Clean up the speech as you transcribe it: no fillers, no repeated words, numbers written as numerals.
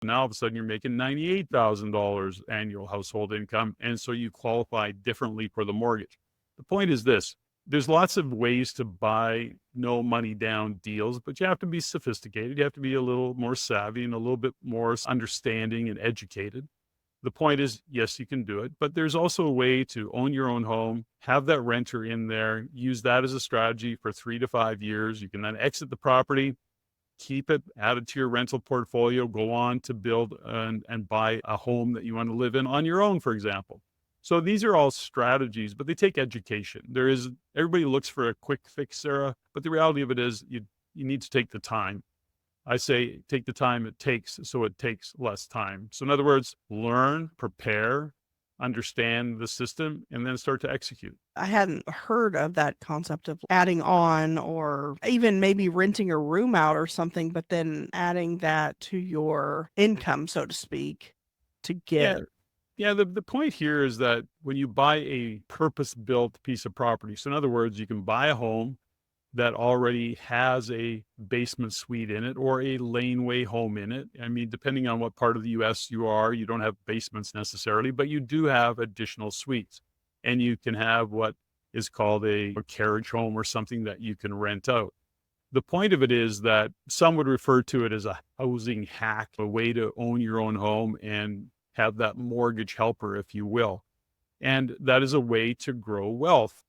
Now all of a sudden you're making $98,000 annual household income. And so you qualify differently for the mortgage. The point is this: there's lots of ways to buy no money down deals, but you have to be sophisticated. You have to be a little more savvy and a little bit more understanding and educated. The point is, yes, you can do it, but there's also a way to own your own home, have that renter in there, use that as a strategy for 3 to 5 years. You can then exit the property, keep it added to your rental portfolio, go on to build and buy a home that you want to live in on your own, for example. So these are all strategies, but they take education. Everybody looks for a quick fix, Sarah, but the reality of it is you need to take the time. I say take the time it takes so it takes less time. So in other words, learn, prepare, understand the system, and then start to execute. I hadn't heard of that concept of adding on or even maybe renting a room out or something, but then adding that to your income, so to speak, to Yeah. get. Yeah. The point here is that when you buy a purpose built piece of property, so in other words, you can buy a home that already has a basement suite in it or a laneway home in it. I mean, depending on what part of the US you are, you don't have basements necessarily, but you do have additional suites. And you can have what is called a carriage home or something that you can rent out. The point of it is that some would refer to it as a housing hack, a way to own your own home and have that mortgage helper, if you will. And that is a way to grow wealth.